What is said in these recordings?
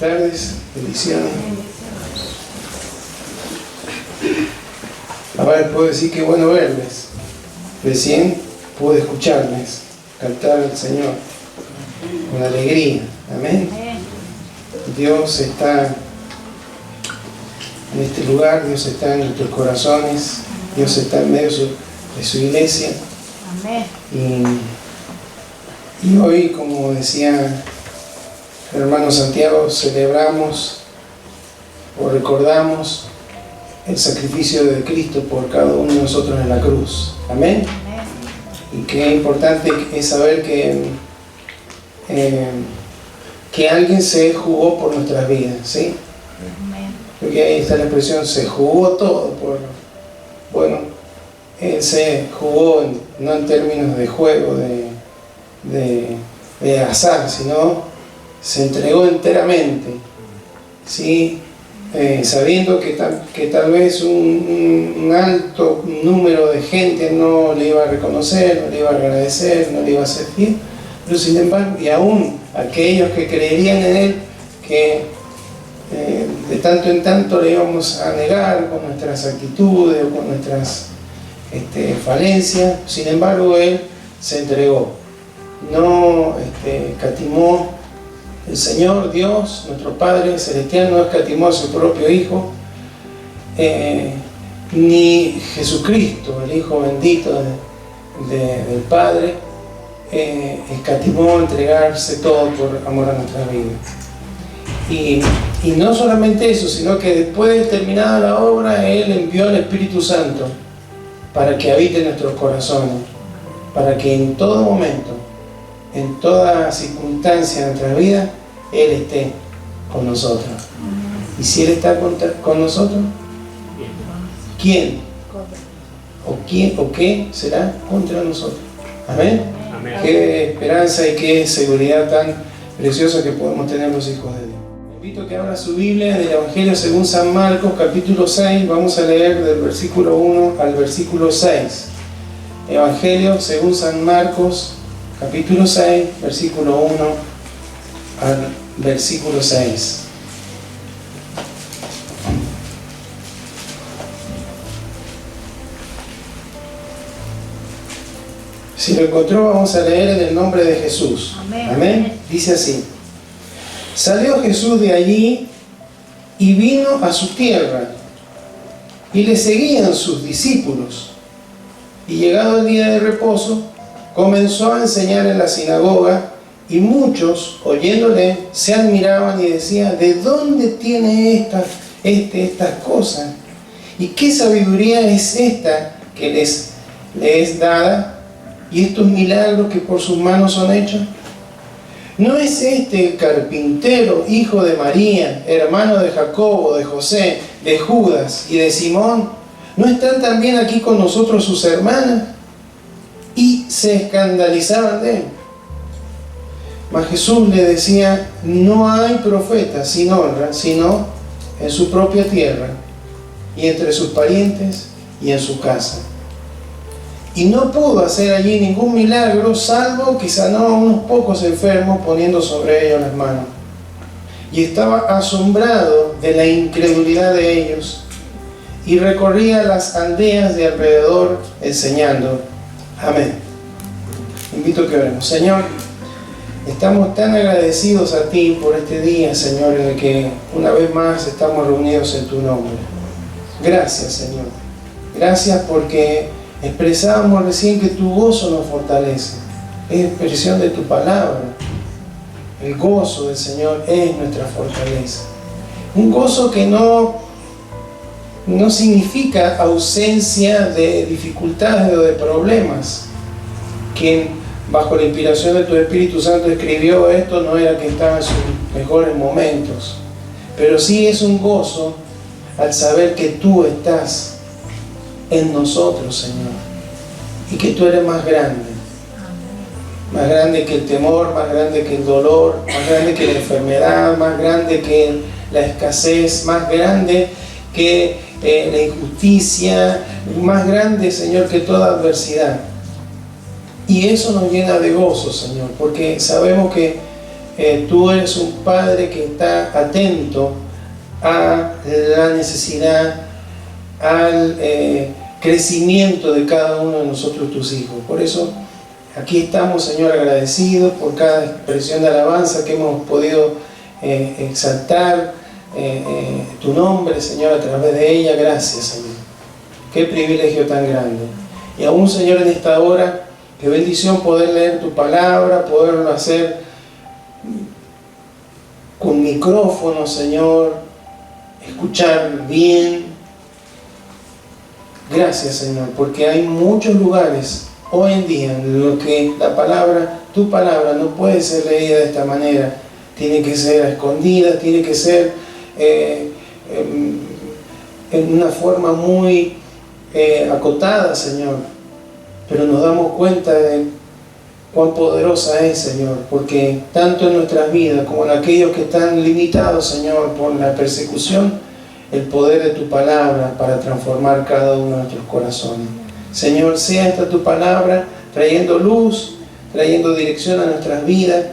tardes, bendiciones. Ahora puedo decir que bueno verles. Recién pude escucharles cantar al Señor con alegría. Amén. Dios está en este lugar, Dios está en nuestros corazones, Dios está en medio de su iglesia. Amén. Y hoy, como decía el hermano Santiago, celebramos o recordamos el sacrificio de Cristo por cada uno de nosotros en la cruz. Amén. Y qué importante es saber que alguien se jugó por nuestras vidas, ¿sí? Porque ahí está la expresión, se jugó todo bueno, Él se jugó no en términos de juego, de azar, sino se entregó enteramente, ¿sí? Sabiendo que tal vez un alto número de gente no le iba a reconocer, no le iba a agradecer, no le iba a hacer fiel, pero sin embargo, y aún aquellos que creerían en Él, que de tanto en tanto le íbamos a negar con nuestras actitudes o con nuestras falencias, sin embargo Él se entregó, no catimó. El Señor Dios, nuestro Padre Celestial, no escatimó a su propio Hijo, ni Jesucristo, el Hijo bendito del Padre, escatimó entregarse todo por amor a nuestra vida. Y no solamente eso, sino que después de terminada la obra, Él envió al Espíritu Santo para que habite en nuestros corazones, para que en todo momento, en toda circunstancia de nuestra vida, Él esté con nosotros. Y si Él está con nosotros, ¿quién? ¿O qué será contra nosotros? Amén. Amén. Qué esperanza y qué seguridad tan preciosa que podemos tener los hijos de Dios. Les invito a que abra su Biblia del Evangelio según San Marcos, capítulo 6. Vamos a leer del versículo 1 al versículo 6. Evangelio según San Marcos, capítulo 6, versículo 1 al versículo 6. Si lo encontró, vamos a leer en el nombre de Jesús. Amén. Amén. Dice así: Salió Jesús de allí y vino a su tierra, y le seguían sus discípulos. Y llegado el día de reposo, comenzó a enseñar en la sinagoga, y muchos, oyéndole, se admiraban y decían: ¿de dónde tiene estas cosas? ¿Y qué sabiduría es esta que le es dada? ¿Y estos milagros que por sus manos son hechos? ¿No es este el carpintero, hijo de María, hermano de Jacobo, de José, de Judas y de Simón? ¿No están también aquí con nosotros sus hermanas? Y se escandalizaban de él. Mas Jesús le decía: no hay profeta sin honra, sino en su propia tierra, y entre sus parientes, y en su casa. Y no pudo hacer allí ningún milagro, salvo que sanó a unos pocos enfermos, poniendo sobre ellos las manos. Y estaba asombrado de la incredulidad de ellos, y recorría las aldeas de alrededor, enseñando. Amén. Invito a que oremos. Señor, estamos tan agradecidos a ti por este día, Señor, en el que una vez más estamos reunidos en tu nombre. Gracias, Señor. Gracias porque expresábamos recién que tu gozo nos fortalece. Es expresión de tu palabra. El gozo del Señor es nuestra fortaleza. Un gozo que no significa ausencia de dificultades o de problemas. Quien bajo la inspiración de tu Espíritu Santo escribió esto no era que estaba en sus mejores momentos, pero sí es un gozo al saber que tú estás en nosotros, Señor, y que tú eres más grande que el temor, más grande que el dolor, más grande que la enfermedad, más grande que la escasez, más grande que la injusticia, más grande, Señor, que toda adversidad. Y eso nos llena de gozo, Señor, porque sabemos que tú eres un Padre que está atento a la necesidad, al crecimiento de cada uno de nosotros, tus hijos. Por eso aquí estamos, Señor, agradecidos por cada expresión de alabanza que hemos podido exaltar tu nombre, Señor, a través de ella. Gracias, Señor. Qué privilegio tan grande. Y aún, Señor, en esta hora, qué bendición poder leer tu palabra, poderlo hacer con micrófono, Señor, escuchar bien. Gracias, Señor, porque hay muchos lugares hoy en día en los que la palabra, tu palabra, no puede ser leída de esta manera. Tiene que ser escondida, tiene que ser en una forma muy acotada, Señor. Pero nos damos cuenta de cuán poderosa es, Señor, porque tanto en nuestras vidas como en aquellos que están limitados, Señor, por la persecución, el poder de tu palabra para transformar cada uno de nuestros corazones. Señor, sea esta tu palabra trayendo luz, trayendo dirección a nuestras vidas,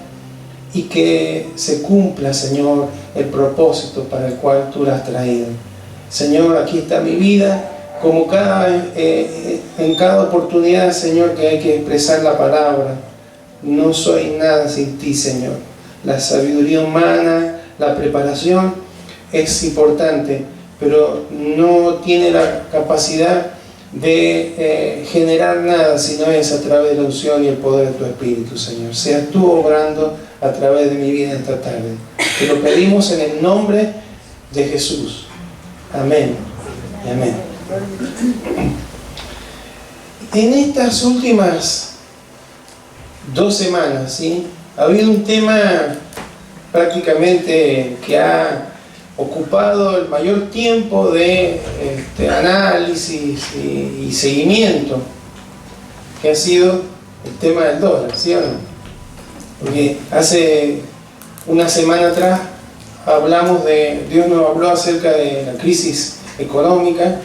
y que se cumpla, Señor, el propósito para el cual tú la has traído. Señor, aquí está mi vida, como en cada oportunidad, Señor, que hay que expresar la palabra. No soy nada sin ti, Señor. La sabiduría humana, la preparación es importante, pero no tiene la capacidad de generar nada si no es a través de la unción y el poder de tu Espíritu, Señor. Seas tú obrando a través de mi vida esta tarde. Te lo pedimos en el nombre de Jesús. Amén. Amén. En estas últimas 2 semanas, ¿sí?, ha habido un tema prácticamente que ha ocupado el mayor tiempo de análisis y seguimiento, que ha sido el tema del dólar, ¿sí o no? Porque hace una semana atrás Dios nos habló acerca de la crisis económica.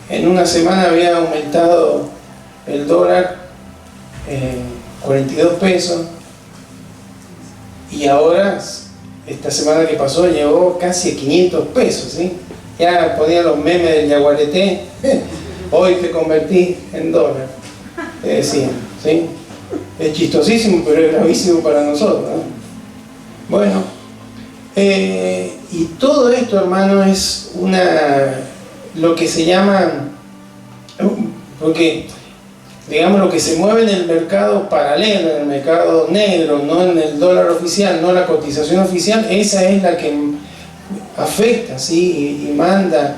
En una semana había aumentado el dólar 42 pesos, y ahora, esta semana que pasó, llegó casi a 500 pesos, ¿sí? Ya ponían los memes del yaguareté, hoy te convertí en dólar, te decían, ¿sí? Es chistosísimo, pero es gravísimo para nosotros, ¿no? Bueno, y todo esto, hermano, es lo que se llama, porque digamos, lo que se mueve en el mercado paralelo, en el mercado negro, no en el dólar oficial, no la cotización oficial, esa es la que afecta, ¿sí? y manda,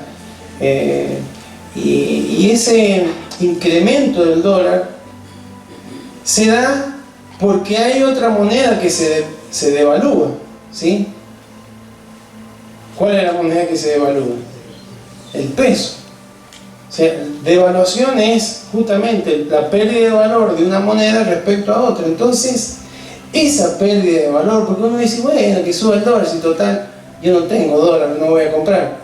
y ese incremento del dólar se da porque hay otra moneda que se devalúa, ¿sí? ¿Cuál es la moneda que se devalúa? El peso. O sea, devaluación es justamente la pérdida de valor de una moneda respecto a otra. Entonces, esa pérdida de valor, porque uno dice, bueno, que suba el dólar, si total, yo no tengo dólar, no voy a comprar.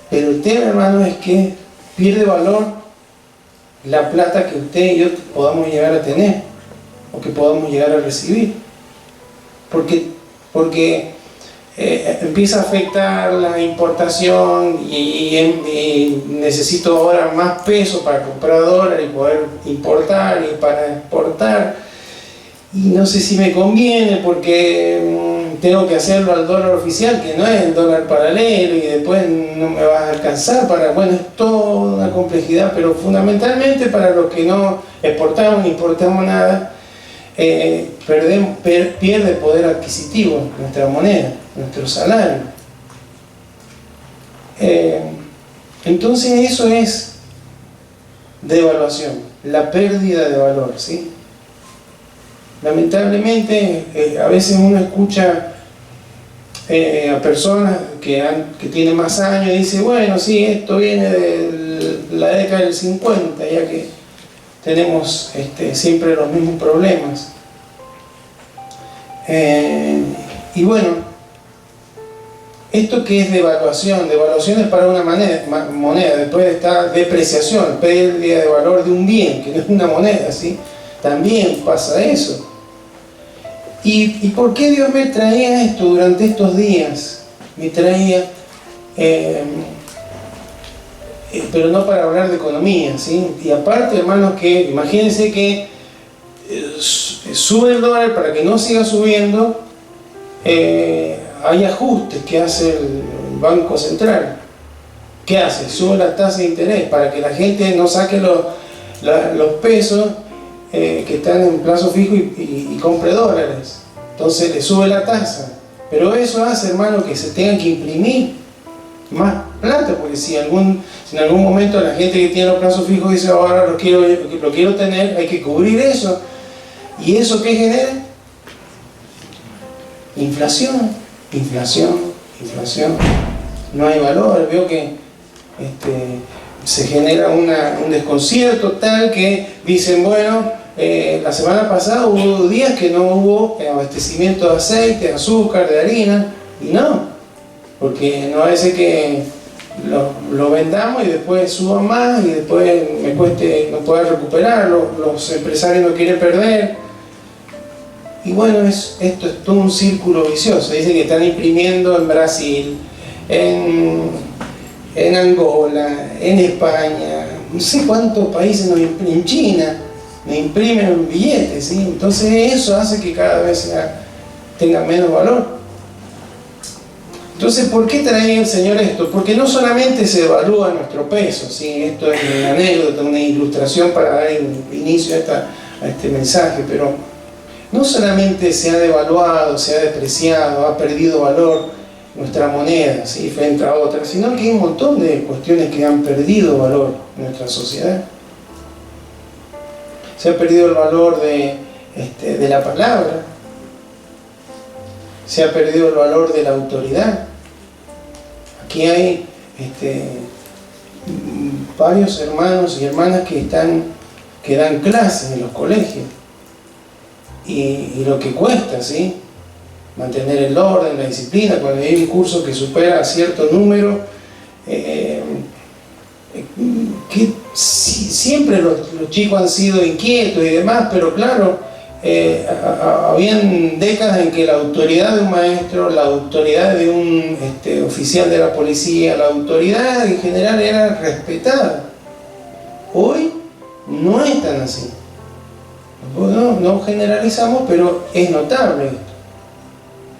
Pero el tema, hermano, es que pierde valor la plata que usted y yo podamos llegar a tener, o que podamos llegar a recibir. Porque empieza a afectar la importación y necesito ahora más peso para comprar dólares y poder importar y para exportar, y no sé si me conviene porque tengo que hacerlo al dólar oficial, que no es el dólar paralelo, y después no me va a alcanzar para, bueno, es toda una complejidad, pero fundamentalmente para los que no exportamos ni importamos nada, pierde poder adquisitivo nuestra moneda, nuestro salario. Entonces eso es devaluación, la pérdida de valor, ¿sí? Lamentablemente a veces uno escucha a personas que tienen más años y dice, bueno, sí, esto viene de la década del 50, ya que tenemos siempre los mismos problemas. Y bueno, esto que es devaluación es para una moneda, después está depreciación, pérdida de valor de un bien, que no es una moneda, ¿sí? También pasa eso. ¿Y por qué Dios me traía esto durante estos días? Me traía, pero no para hablar de economía, ¿sí? Y aparte, hermanos, que imagínense que sube el dólar, para que no siga subiendo, hay ajustes que hace el Banco Central. ¿Qué hace? Sube la tasa de interés para que la gente no saque los pesos que están en plazo fijo y compre dólares. Entonces le sube la tasa. Pero eso hace, hermano, que se tengan que imprimir más plata, porque si en algún momento la gente que tiene los plazos fijos dice ahora lo quiero tener, hay que cubrir eso. ¿Y eso qué genera? Inflación, inflación, inflación. No hay valor. Veo que se genera un desconcierto tal que dicen, bueno, la semana pasada hubo días que no hubo abastecimiento de aceite, de azúcar, de harina, y no, porque no hace que lo vendamos y después suba más y después me cueste, no pueda recuperarlo, los empresarios no quieren perder. Y bueno, esto es todo un círculo vicioso. Dicen que están imprimiendo en Brasil, en Angola, en España, no sé cuántos países en China nos imprimen billetes, ¿sí? Entonces eso hace que cada vez tenga menos valor. Entonces, ¿por qué trae el Señor esto? Porque no solamente se evalúa nuestro peso, ¿sí? Esto es una anécdota, una ilustración para dar inicio a este mensaje, pero no solamente se ha devaluado, se ha depreciado, ha perdido valor nuestra moneda, ¿sí? Frente a otras, sino que hay un montón de cuestiones que han perdido valor en nuestra sociedad. Se ha perdido el valor de la palabra, se ha perdido el valor de la autoridad. Aquí hay varios hermanos y hermanas que dan clases en los colegios y lo que cuesta, ¿sí? Mantener el orden, la disciplina. Cuando hay un curso que supera cierto número, que siempre los chicos han sido inquietos y demás, pero claro, habían décadas en que la autoridad de un maestro, la autoridad de un oficial de la policía, la autoridad en general era respetada. Hoy no es tan así. No generalizamos, pero es notable esto.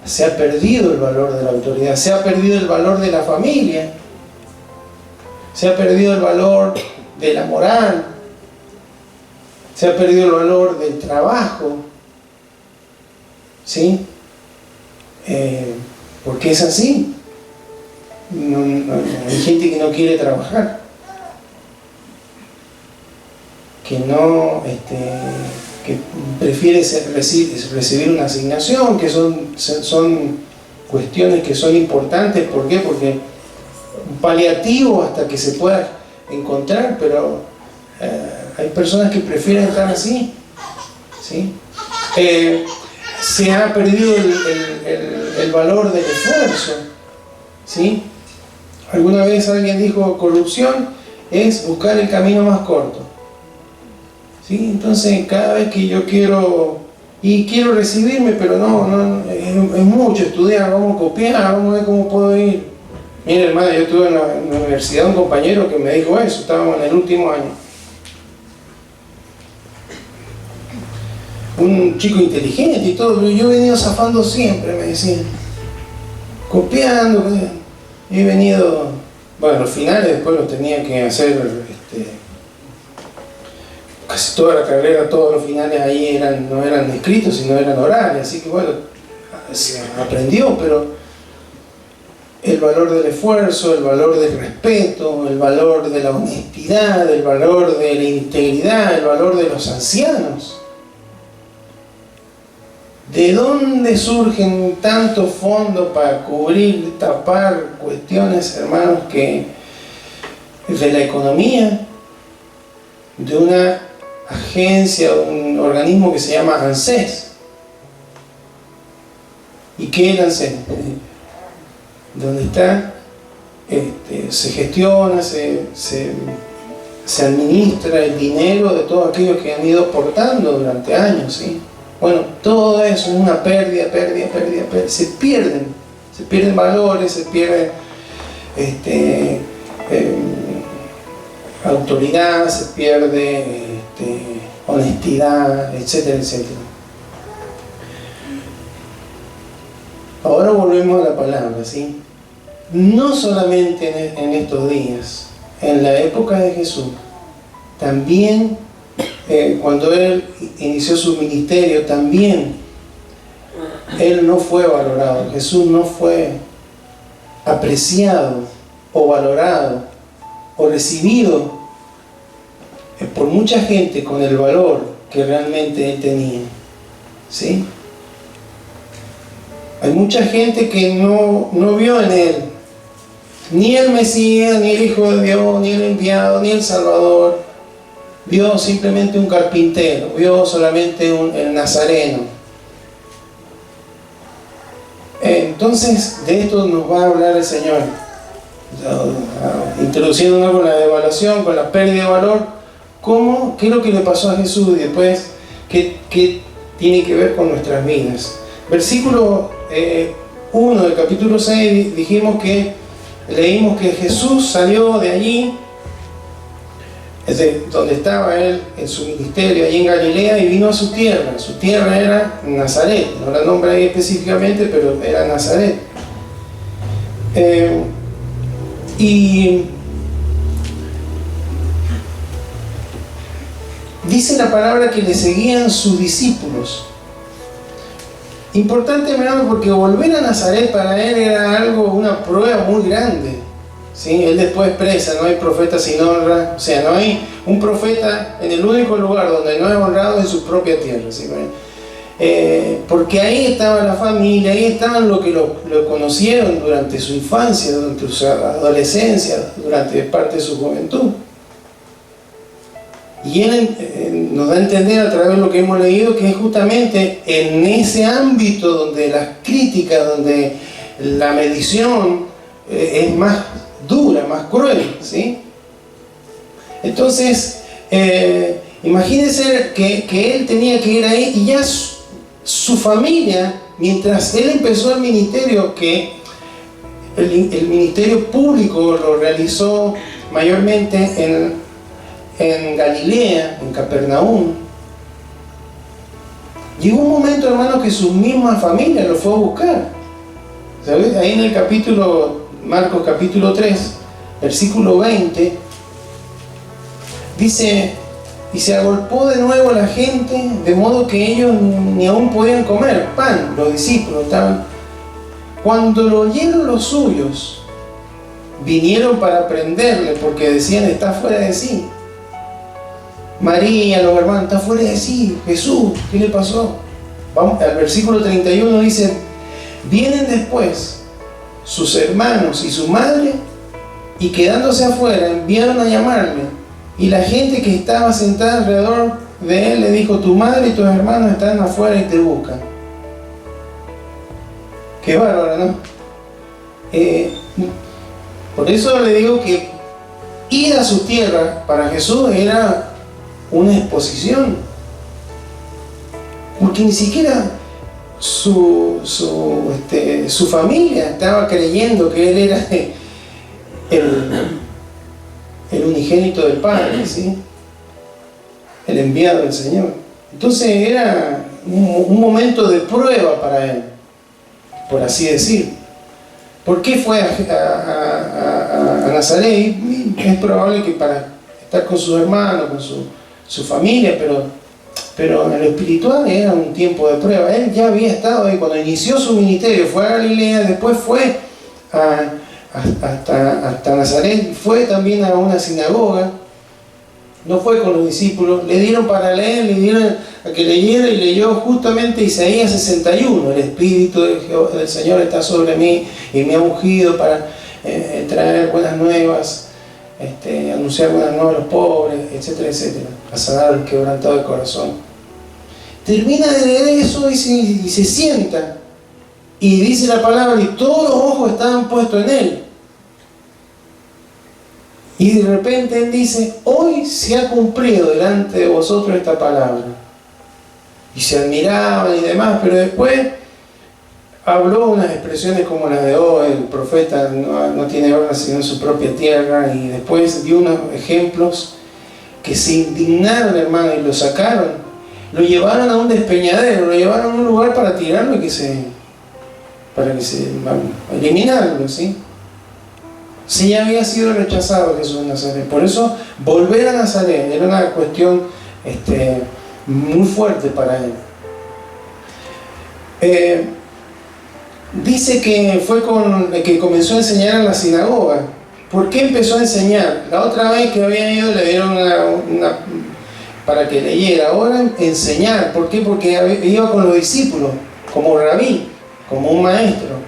Se ha perdido el valor de la autoridad, se ha perdido el valor de la familia, se ha perdido el valor de la moral, se ha perdido el valor del trabajo, ¿sí? Porque es así. Hay gente que no quiere trabajar, que no, que prefiere recibir una asignación, que son cuestiones que son importantes. ¿Por qué? Porque un paliativo hasta que se pueda encontrar, pero hay personas que prefieren estar así, ¿sí? Se ha perdido el valor del esfuerzo, ¿sí? Alguna vez alguien dijo, corrupción es buscar el camino más corto, ¿sí? Entonces cada vez que yo quiero recibirme, pero no es mucho estudiar, vamos a copiar, vamos a ver cómo puedo ir. Mire, hermano, yo tuve en la universidad un compañero que me dijo eso, estábamos en el último año. Un chico inteligente y todo, pero yo he venido zafando siempre, me decían. Copiando, he venido... Bueno, los finales después los tenía que hacer, casi toda la carrera, todos los finales ahí no eran escritos, sino eran orales, así que bueno, se aprendió, pero el valor del esfuerzo, el valor del respeto, el valor de la honestidad, el valor de la integridad, el valor de los ancianos. ¿De dónde surgen tantos fondos para cubrir, tapar cuestiones, hermanos, que de la economía, de una agencia, un organismo que se llama ANSES? ¿Y qué es el ANSES? Donde está, se gestiona, se administra el dinero de todos aquellos que han ido aportando durante años, ¿sí? Bueno, todo eso es una pérdida. Se pierden valores, se pierden autoridad, se pierde honestidad, etcétera. Ahora volvemos a la palabra, ¿sí? No solamente en estos días, en la época de Jesús, también cuando Él inició su ministerio, también Él no fue valorado. Jesús no fue apreciado o valorado o recibido por mucha gente con el valor que realmente Él tenía, ¿sí? Hay mucha gente que no vio en Él ni el Mesías, ni el Hijo de Dios, ni el enviado, ni el Salvador. Vio simplemente un carpintero, vio solamente el nazareno. Entonces, de esto nos va a hablar el Señor, introduciéndonos con la devaluación, con la pérdida de valor. ¿Qué es lo que le pasó a Jesús? Y después, ¿qué tiene que ver con nuestras vidas? Versículo 1 del capítulo 6, leímos que Jesús salió de allí, desde donde estaba Él en su ministerio, allí en Galilea, y vino a su tierra. Su tierra era Nazaret, no la nombra ahí específicamente, pero era Nazaret. Y dice la palabra que le seguían sus discípulos. Importante, hermano, porque volver a Nazaret para él era una prueba muy grande, ¿sí? Él después expresa: no hay profeta sin honra. O sea, no hay un profeta en el único lugar donde no es honrado en su propia tierra, ¿sí? Porque ahí estaba la familia, ahí estaban los que lo conocieron durante su infancia, durante su adolescencia, durante parte de su juventud. Y Él nos da a entender a través de lo que hemos leído que es justamente en ese ámbito donde las críticas, donde la medición es más dura, más cruel, ¿sí? Entonces, imagínense que Él tenía que ir ahí, y ya su familia, mientras Él empezó el ministerio, que el ministerio público lo realizó mayormente en Galilea, en Capernaum. Llegó un momento, hermano, que su misma familia lo fue a buscar. ¿Sabes? Ahí en el Marcos capítulo 3, versículo 20, dice: y se agolpó de nuevo la gente, de modo que ellos ni aún podían comer pan. Los discípulos estaban. Cuando lo oyeron los suyos, vinieron para prenderle, porque decían: está fuera de sí. María, los hermanos, está fuera de sí. Jesús, ¿qué le pasó? Vamos al versículo 31, dice: vienen después sus hermanos y su madre, y quedándose afuera enviaron a llamarle. Y la gente que estaba sentada alrededor de él le dijo: tu madre y tus hermanos están afuera y te buscan. Qué bárbaro, ¿no? Por eso le digo que ir a su tierra para Jesús era una exposición, porque ni siquiera su familia estaba creyendo que él era el unigénito del Padre, ¿sí? El enviado del Señor. Entonces era un momento de prueba para él, por así decir. ¿Por qué fue a Nazaret? Es probable que para estar con sus hermanos, con su familia, pero en lo espiritual era un tiempo de prueba. Él ya había estado ahí cuando inició su ministerio, fue a Galilea, después fue hasta Nazaret, fue también a una sinagoga, no fue con los discípulos, le dieron para leer, le dieron a que leyera, y leyó justamente Isaías 61: el Espíritu del Señor está sobre mí y me ha ungido para traer buenas nuevas, anunciar buenas nuevas a los pobres, etcétera, a sanar al quebrantado de corazón. Termina de leer eso y se sienta, y dice la palabra: y todos los ojos estaban puestos en él. Y de repente él dice: hoy se ha cumplido delante de vosotros esta palabra. y se admiraban y demás, pero después habló unas expresiones como las de el profeta no tiene honra sino en su propia tierra, y después dio unos ejemplos que se indignaron, hermano, y lo sacaron, lo llevaron a un despeñadero, lo llevaron a un lugar para tirarlo y eliminarlo, ¿sí? Si ya había sido rechazado Jesús de Nazaret. Por eso volver a Nazaret era una cuestión muy fuerte para él. Dice que fue que comenzó a enseñar en la sinagoga. ¿Por qué empezó a enseñar? La otra vez que había ido le dieron para que leyera. Ahora enseñar. ¿Por qué? Porque iba con los discípulos, como rabí, como un maestro.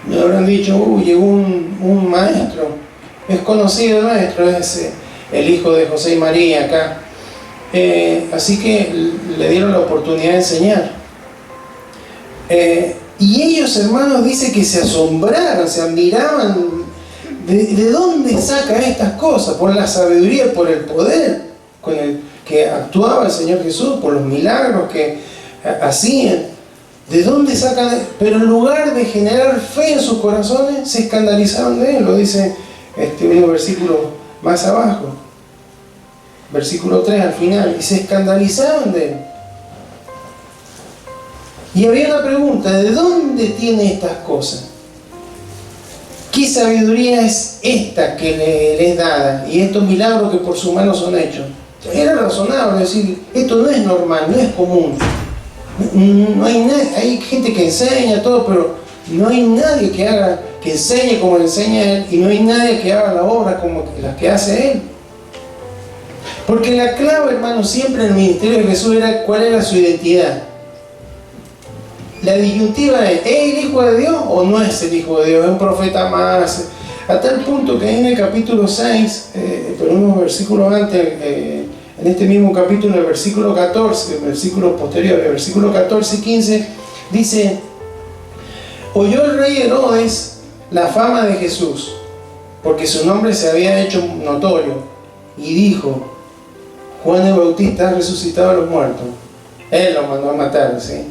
Me habrán dicho, llegó un maestro. Es conocido el maestro, es el hijo de José y María acá. Así que le dieron la oportunidad de enseñar. Y ellos, hermanos, dice que se asombraron, se admiraban. ¿De dónde saca estas cosas? Por la sabiduría, por el poder con el que actuaba el Señor Jesús, por los milagros que hacían. ¿De dónde sacan? Pero en lugar de generar fe en sus corazones, se escandalizaron de él. Lo dice un versículo más abajo. Versículo 3 al final. Y se escandalizaron de él. Y había una pregunta: ¿de dónde tiene estas cosas? ¿Qué sabiduría es esta que le es dada? Y estos milagros que por su mano son hechos. Era razonable decir, esto no es normal, no es común. No hay nadie, hay gente que enseña todo, pero no hay nadie que enseñe como le enseña él, y no hay nadie que haga la obra como las que hace él. Porque la clave, hermano, siempre en el ministerio de Jesús era cuál era su identidad. La disyuntiva es el Hijo de Dios o no es el Hijo de Dios? Es un profeta más. A tal punto que en el capítulo 6, pero unos versículos antes, en este mismo capítulo, en el versículo 14, el versículo posterior, el versículo 14 y 15, dice: oyó el rey Herodes la fama de Jesús, porque su nombre se había hecho notorio, y dijo: Juan el Bautista ha resucitado a los muertos. Él lo mandó a matar, ¿sí?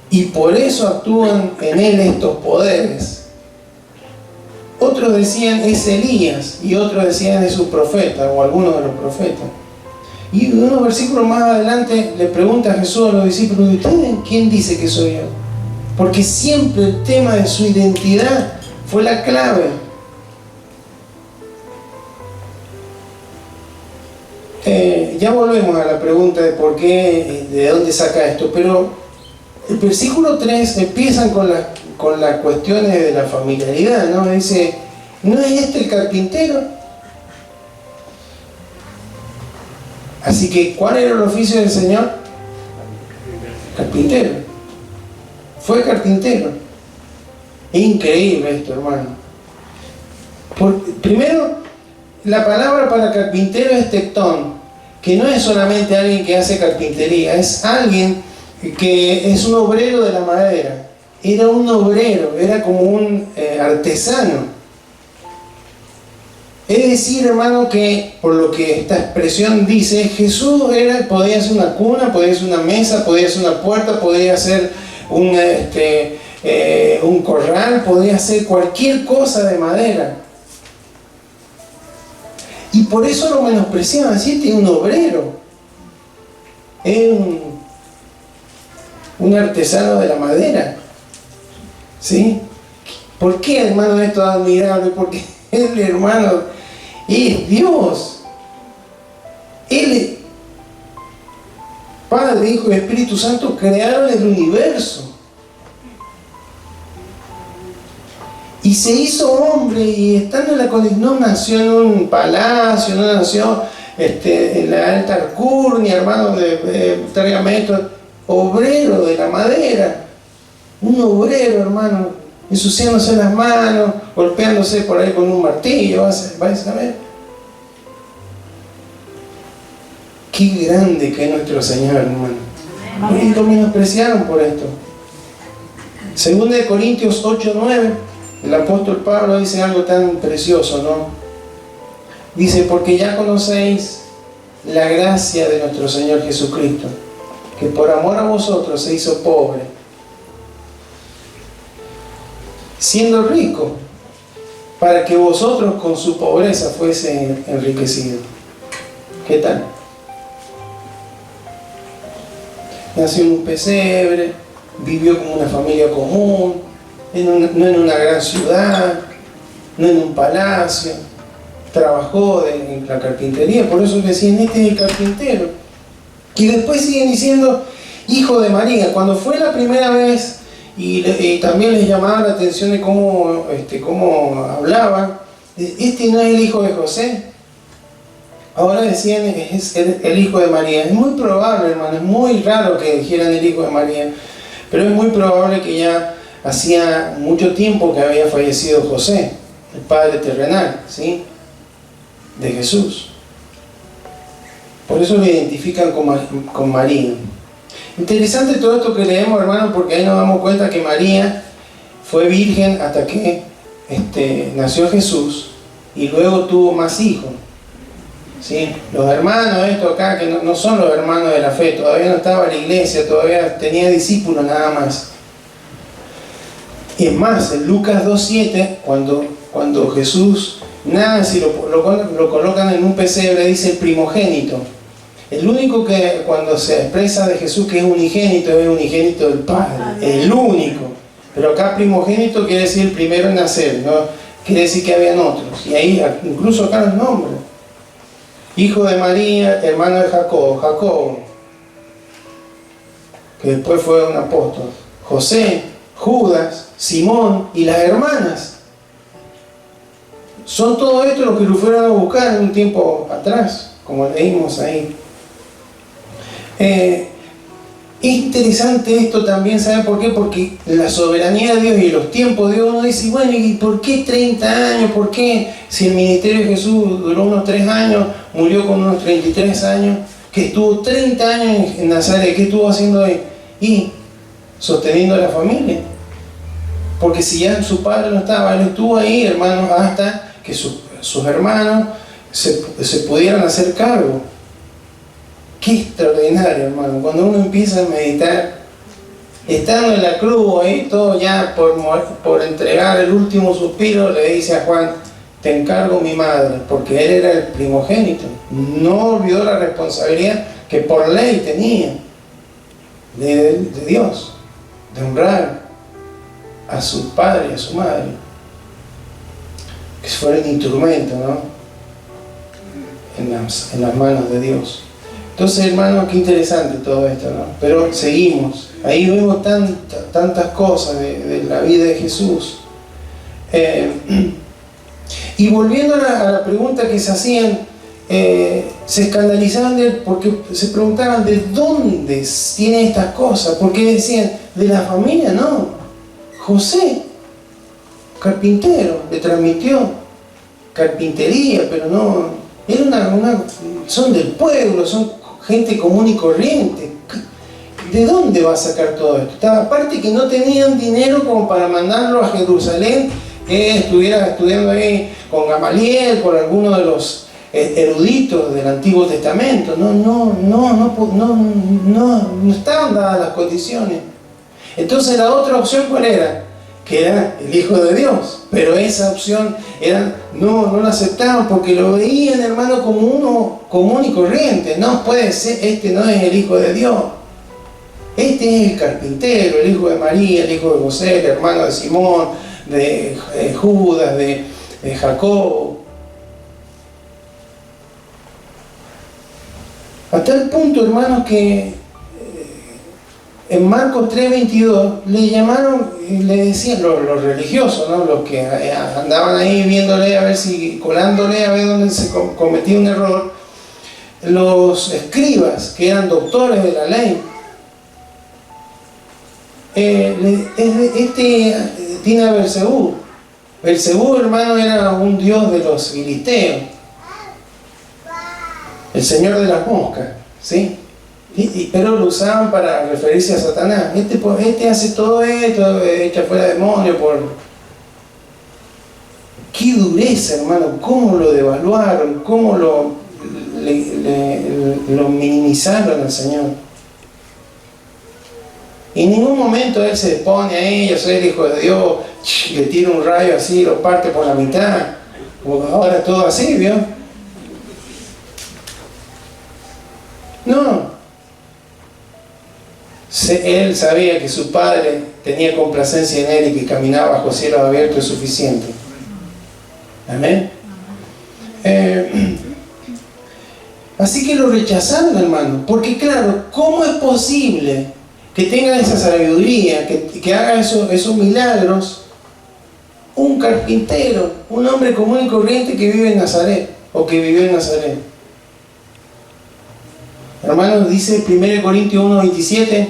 Y por eso actúan en él estos poderes. Otros decían es Elías, y otros decían es un profeta, o algunos de los profetas. Y unos versículos más adelante le pregunta a Jesús a los discípulos: ¿y ustedes quién dice que soy yo? Porque siempre el tema de su identidad fue la clave. Ya volvemos a la pregunta de por qué, de dónde saca esto, pero el versículo 3 empiezan con las cuestiones de la familiaridad, ¿no? Dice: ¿no es este el carpintero? Así que, ¿cuál era el oficio del Señor? Carpintero. Fue carpintero. Es increíble esto, hermano. Primero, la palabra para carpintero es tectón, que no es solamente alguien que hace carpintería, es alguien que es un obrero de la madera. Era un obrero, era como un artesano. Es decir, hermano, que por lo que esta expresión dice, Jesús podía hacer una cuna, podía hacer una mesa, podía hacer una puerta, podía hacer un corral, podía hacer cualquier cosa de madera. Y por eso lo menospreciaban, así: este es un obrero, es un artesano de la madera, ¿sí? ¿Por qué, hermano, esto es admirable? Porque él, hermano, es Dios. Él, Padre, Hijo y Espíritu Santo, crearon el universo. Y se hizo hombre, y estando en la condición, no nació en un palacio, no nació en la alta alcurnia, hermano, de Targamento, obrero de la madera. Un obrero, hermano, ensuciándose las manos, golpeándose por ahí con un martillo, vais a ver. Qué grande que es nuestro Señor, hermano. Y lo menospreciaron por esto. Segunda de Corintios 8:9, el apóstol Pablo dice algo tan precioso, ¿no? Dice: porque ya conocéis la gracia de nuestro Señor Jesucristo, que por amor a vosotros se hizo pobre, siendo rico, para que vosotros con su pobreza fuesen enriquecidos. ¿Qué tal? Nació en un pesebre, vivió como una familia común, no en una gran ciudad, no en un palacio, trabajó en la carpintería, por eso decían, este es el carpintero. Y después siguen diciendo, hijo de María. Cuando fue la primera vez, y también les llamaba la atención de cómo hablaba, este no es el hijo de José. Ahora decían, es el hijo de María. Es muy probable, hermano, es muy raro que dijeran el hijo de María, pero es muy probable que ya hacía mucho tiempo que había fallecido José, el padre terrenal, ¿sí?, de Jesús. Por eso lo identifican con María. Interesante todo esto que leemos, hermano, porque ahí nos damos cuenta que María fue virgen hasta que nació Jesús y luego tuvo más hijos. ¿Sí? Los hermanos, esto acá, que no son los hermanos de la fe, todavía no estaba la iglesia, todavía tenía discípulos nada más. Y es más, en Lucas 2:7, cuando Jesús nace y lo colocan en un pesebre, dice el primogénito. El único que cuando se expresa de Jesús que es unigénito del Padre, el único. Pero acá primogénito quiere decir el primero en nacer, ¿no? Quiere decir que habían otros. Y ahí incluso acá los nombres. Hijo de María, hermano de Jacobo, que después fue un apóstol. José, Judas, Simón y las hermanas. Son todo esto lo que lo fueron a buscar en un tiempo atrás, como leímos ahí. Es interesante esto también, ¿saben por qué? Porque la soberanía de Dios y los tiempos de Dios, uno dice, bueno, ¿y por qué 30 años? ¿Por qué? Si el ministerio de Jesús duró unos 3 años, murió con unos 33 años, que estuvo 30 años en Nazaret, ¿qué estuvo haciendo ahí? Y sosteniendo a la familia. Porque si ya su padre no estaba, él estuvo ahí, hermanos, hasta que sus hermanos se pudieran hacer cargo. Qué extraordinario, hermano, cuando uno empieza a meditar, estando en la cruz, ahí todo ya por entregar el último suspiro, le dice a Juan, te encargo mi madre, porque él era el primogénito, no olvidó la responsabilidad que por ley tenía de Dios, de honrar a su padre y a su madre, que fueron instrumentos, ¿no?, en las manos de Dios. Entonces, hermano, qué interesante todo esto, ¿no? Pero seguimos. Ahí vemos tantas cosas de la vida de Jesús. Y volviendo a la pregunta que se hacían, se escandalizaban de él porque se preguntaban de dónde tiene estas cosas. Porque decían, de la familia, no. José, carpintero, le transmitió carpintería, pero no. Son del pueblo, son gente común y corriente. ¿De dónde va a sacar todo esto? Aparte que no tenían dinero como para mandarlo a Jerusalén, que estuviera estudiando ahí con Gamaliel, por alguno de los eruditos del Antiguo Testamento. No estaban dadas las condiciones. Entonces la otra opción, ¿cuál era? Que era el Hijo de Dios, pero esa opción no la aceptaban porque lo veían, hermano, como uno común y corriente. No puede ser, este no es el Hijo de Dios, este es el carpintero, el hijo de María, el hijo de José, el hermano de Simón, de Judas, de Jacobo. A tal punto, hermanos, que en Marcos 3:22 le llamaron, le decían los religiosos, ¿no?, los que andaban ahí viéndole, a ver si colándole, a ver dónde se cometía un error, los escribas, que eran doctores de la ley. Tiene a Belcebú. Belcebú, hermano, era un dios de los filisteos, el señor de las moscas, ¿sí? Pero lo usaban para referirse a Satanás. Este hace todo esto, echa fuera demonios por... Qué dureza, hermano, cómo lo devaluaron, cómo lo minimizaron al Señor. Y en ningún momento él se pone ahí, yo soy el Hijo de Dios, le tira un rayo así, lo parte por la mitad. Ahora todo así, ¿vio? No. Él sabía que su padre tenía complacencia en él y que caminar bajo cielo abierto es suficiente. Amén. Así que lo rechazaron, hermano. Porque claro, ¿cómo es posible que tenga esa sabiduría, que haga esos milagros? Un carpintero, un hombre común y corriente que vive en Nazaret, o que vivió en Nazaret. Hermanos, dice 1 Corintios 1:27,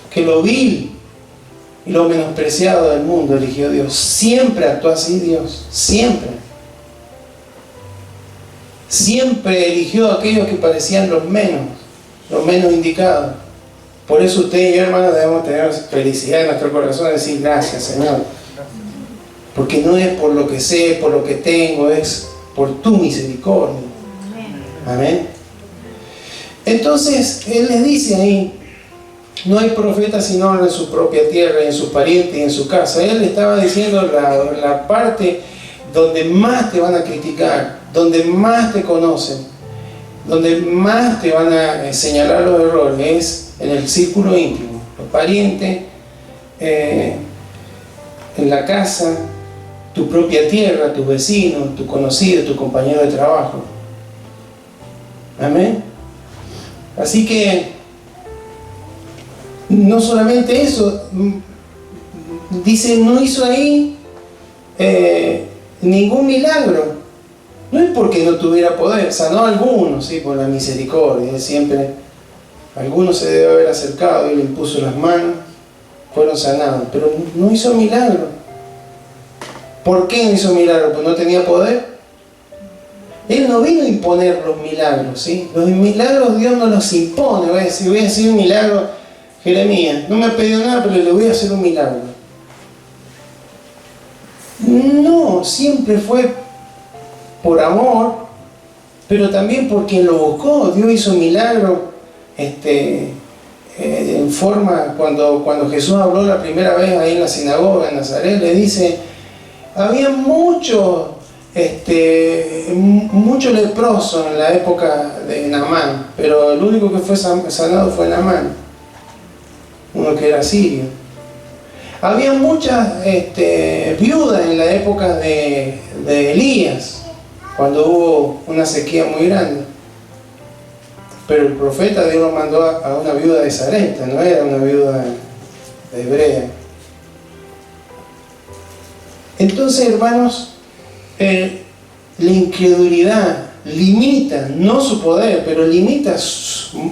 que lo vil y lo menospreciado del mundo eligió Dios. Siempre actuó así Dios, siempre. Siempre eligió a aquellos que parecían los menos indicados. Por eso usted y yo, hermanos, debemos tener felicidad en nuestro corazón y decir gracias, Señor. Porque no es por lo que sé, por lo que tengo, es por tu misericordia. Amén. Entonces, Él les dice ahí, no hay profeta sin honra en su propia tierra, en sus parientes y en su casa. Él estaba diciendo la parte donde más te van a criticar, donde más te conocen, donde más te van a señalar los errores, es en el círculo íntimo, los parientes, en la casa, tu propia tierra, tus vecinos, tus conocidos, tu compañero de trabajo. Amén. Así que no solamente eso, dice, no hizo ahí ningún milagro. No es porque no tuviera poder, sanó a algunos, sí, por la misericordia. Él siempre, algunos se debe haber acercado y le impuso las manos, fueron sanados, pero no hizo milagro. ¿Por qué no hizo milagro? Pues no tenía poder. Él no vino a imponer los milagros, ¿sí? Los milagros Dios no los impone. Voy a decir un milagro, Jeremías, no me ha pedido nada, pero le voy a hacer un milagro. No, siempre fue por amor, pero también por quien lo buscó. Dios hizo milagro en forma, cuando Jesús habló la primera vez ahí en la sinagoga en Nazaret, le dice, había mucho leproso en la época de Naamán, pero el único que fue sanado fue Naamán, uno que era sirio. Había muchas viudas en la época de Elías, cuando hubo una sequía muy grande. Pero el profeta Dios lo mandó a una viuda de Sarepta, no era una viuda hebrea. Entonces, hermanos, la incredulidad limita, no su poder, pero limita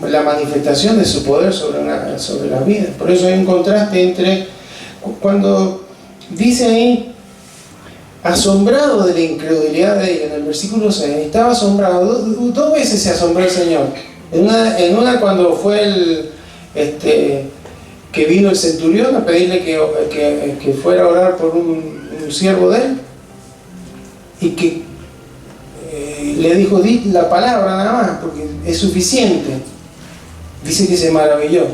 la manifestación de su poder sobre la vida. Por eso hay un contraste entre, cuando dice ahí, asombrado de la incredulidad de ella, en el versículo 6, estaba asombrado, dos veces se asombró el Señor. En una cuando fue que vino el centurión a pedirle que fuera a orar por un siervo de él, y que le dijo, di la palabra nada más, porque es suficiente. Dice que se maravilló.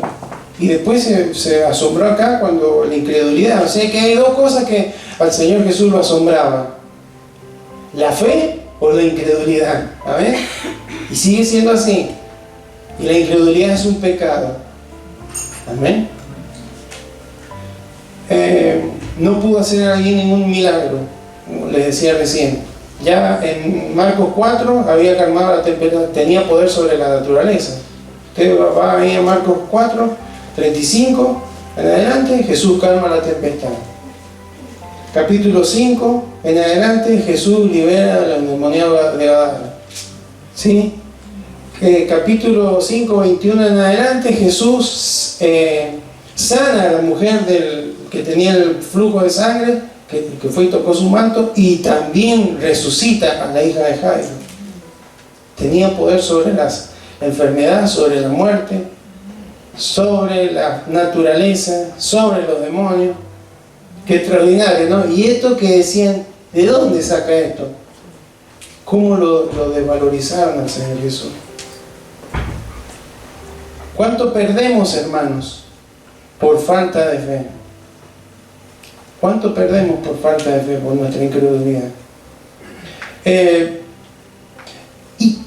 Y después se asombró acá cuando la incredulidad. O sea que hay dos cosas que al Señor Jesús lo asombraba: la fe o la incredulidad. ¿Amén? Y sigue siendo así. Y la incredulidad es un pecado. Amén. No pudo hacer allí ningún milagro, como les decía recién. Ya en Marcos 4 había calmado la tempestad, tenía poder sobre la naturaleza. Usted va ahí a Marcos 4, 35 en adelante, Jesús calma la tempestad. Capítulo 5 en adelante, Jesús libera a los endemoniados de Gadara. ¿Sí? Capítulo 5, 21 en adelante, Jesús sana a la mujer que tenía el flujo de sangre, que fue y tocó su manto, y también resucita a la hija de Jairo. Tenía poder sobre las enfermedades, sobre la muerte, sobre la naturaleza, sobre los demonios. Qué extraordinario, ¿no? Y esto que decían, ¿de dónde saca esto? ¿Cómo lo desvalorizaron al Señor Jesús? ¿Cuánto perdemos, hermanos, por falta de fe. ¿Cuánto perdemos por falta de fe, por nuestra incredulidad? Y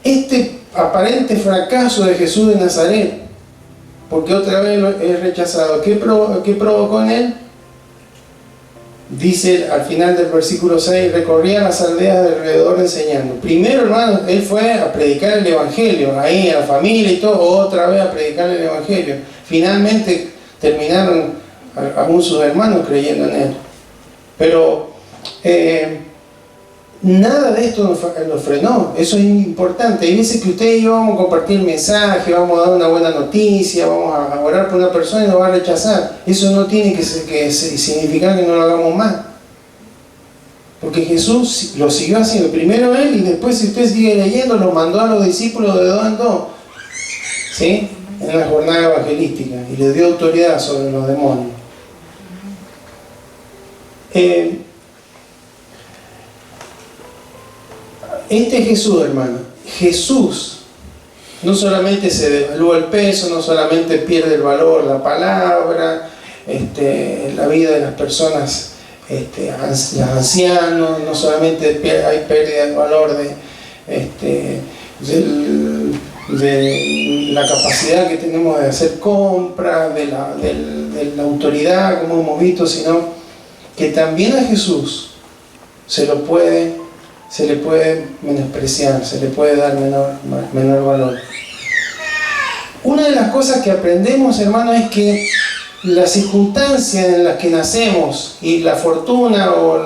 este aparente fracaso de Jesús de Nazaret, porque otra vez es rechazado, ¿qué provocó en él? Dice al final del versículo 6, recorría las aldeas de alrededor enseñando. Primero, hermano, él fue a predicar el Evangelio, ahí a la familia y todo, otra vez a predicar el Evangelio. Finalmente terminaron aún sus hermanos creyendo en él. Pero nada de esto nos frenó. Eso es importante. Hay veces que usted y yo vamos a compartir mensaje, vamos a dar una buena noticia, vamos a orar por una persona y nos va a rechazar. Eso no tiene que significar que no lo hagamos más. Porque Jesús lo siguió haciendo. Primero él, y después, si usted sigue leyendo, lo mandó a los discípulos de dos en dos, ¿sí? En la jornada evangelística, y les dio autoridad sobre los demonios. Este Jesús, hermano, Jesús no solamente se devalúa el peso, no solamente pierde el valor la palabra, la vida de las personas, los ancianos, no solamente hay pérdida del valor de la capacidad que tenemos de hacer compras, de la autoridad, como hemos visto, sino que también a Jesús se le puede menospreciar, se le puede dar menor valor. Una de las cosas que aprendemos, hermanos, es que las circunstancias en las que nacemos y la fortuna o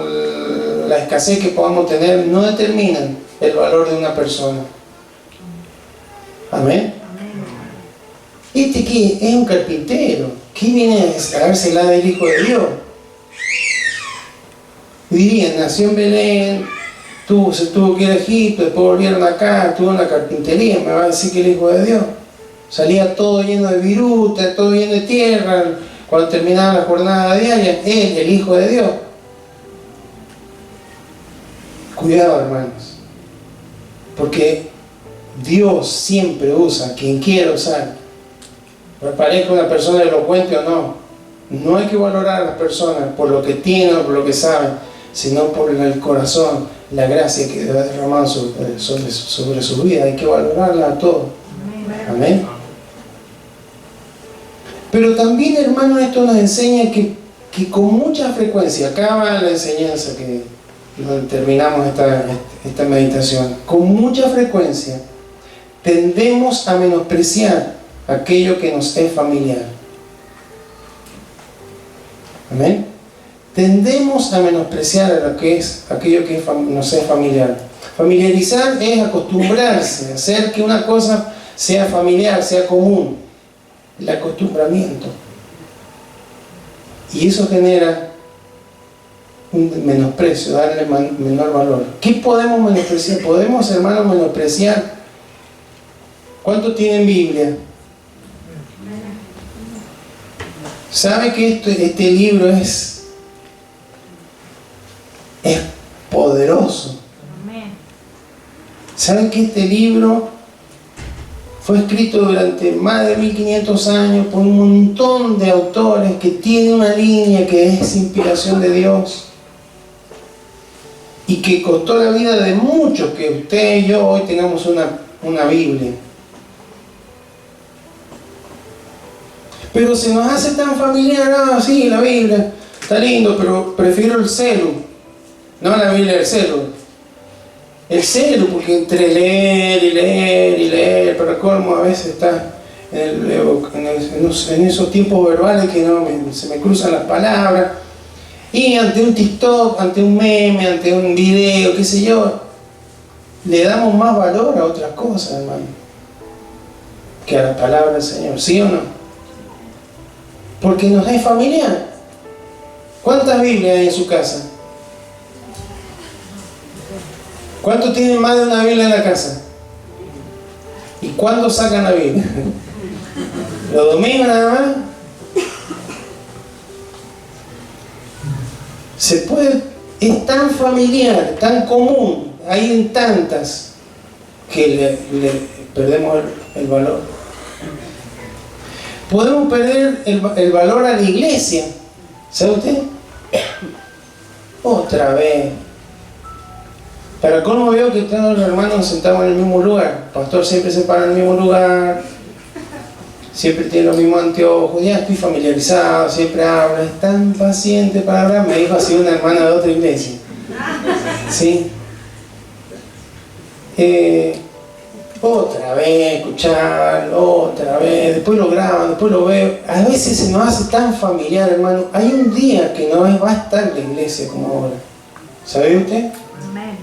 la escasez que podamos tener no determinan el valor de una persona. Amén. ¿Qué? Es un carpintero. ¿Qué viene a dársela del Hijo de Dios? Dirían, nació en Belén, se tuvo que ir a Egipto, después volvieron acá, estuvo en la carpintería, me va a decir que el Hijo de Dios. Salía todo lleno de virutas, todo lleno de tierra, cuando terminaba la jornada diaria. Él, el Hijo de Dios. Cuidado, hermanos, porque Dios siempre usa a quien quiere usar. Parezca una persona elocuente o no, no hay que valorar a las personas por lo que tienen o por lo que saben, sino por el corazón, la gracia que ha derramado sobre su vida. Hay que valorarla a todos. Amén. Pero también, hermano, esto nos enseña que con mucha frecuencia, acá va la enseñanza donde terminamos esta meditación, con mucha frecuencia tendemos a menospreciar aquello que nos es familiar. Amén. Tendemos a menospreciar aquello que nos es familiar. Familiarizar es acostumbrarse, hacer que una cosa sea familiar, sea común. El acostumbramiento. Y eso genera un menosprecio, darle menor valor. ¿Qué podemos menospreciar? Podemos, hermanos, menospreciar. ¿Cuántos tienen Biblia? ¿Sabe que este libro es poderoso? ¿Saben que este libro fue escrito durante más de 1500 años por un montón de autores que tienen una línea que es inspiración de Dios y que costó la vida de muchos que usted y yo hoy tengamos una Biblia? Pero se nos hace tan familiar. Sí, la Biblia está lindo, pero prefiero el celu, no la Biblia del celu. El celu, porque entre leer y leer y leer, pero colmo a veces está en esos tiempos verbales que se me cruzan las palabras, y ante un TikTok, ante un meme, ante un video, qué sé yo, le damos más valor a otras cosas, hermano, que a la palabra del Señor, ¿sí o no? Porque nos es familiar. ¿Cuántas Biblias hay en su casa? ¿Cuántos tienen más de una Biblia en la casa? ¿Y cuándo sacan la Biblia? ¿Los domingos nada más? Es tan familiar, tan común, hay en tantas, que le perdemos el valor. Podemos perder el valor a la iglesia. ¿Sabe usted? Otra vez. Para colmo veo que todos los hermanos sentados en el mismo lugar. El pastor siempre se para en el mismo lugar. Siempre tiene los mismos anteojos. Ya estoy familiarizado, siempre habla. Es tan paciente para hablar. Me dijo así una hermana de otra iglesia. ¿Sí? Otra vez escuchar, otra vez, después lo graban, después lo veo. A veces se nos hace tan familiar, hermano. Hay un día que no va a estar la iglesia como ahora. ¿Sabe usted? Amén.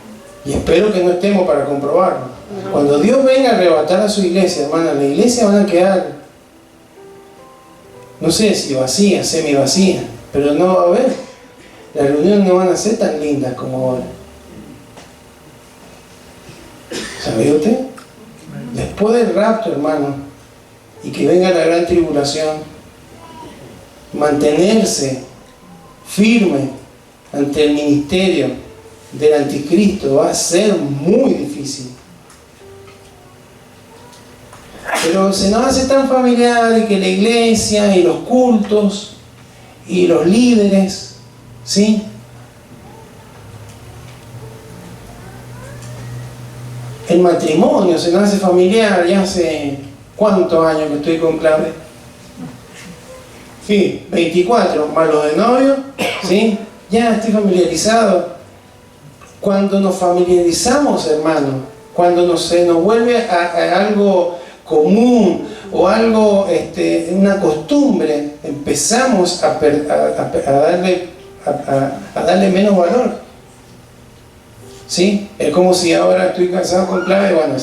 Y espero que no estemos para comprobarlo. Cuando Dios venga a arrebatar a su iglesia, hermano, la iglesia van a quedar, no sé si vacía, semi vacía, pero no va a haber. Las reuniones no van a ser tan lindas como ahora. ¿Sabe usted? Después del rapto, hermano, y que venga la gran tribulación, mantenerse firme ante el ministerio del anticristo va a ser muy difícil. Pero se nos hace tan familiar y que la iglesia y los cultos y los líderes, ¿sí? El matrimonio se nos hace familiar. Ya hace ¿cuántos años que estoy con Claudia? Sí, 24, más los de novio, ¿sí? Ya estoy familiarizado. Cuando nos familiarizamos, hermano, cuando se nos vuelve a algo común o algo, una costumbre, empezamos a darle menos valor. ¿Sí? Es como si ahora estoy casado con Clara y bueno,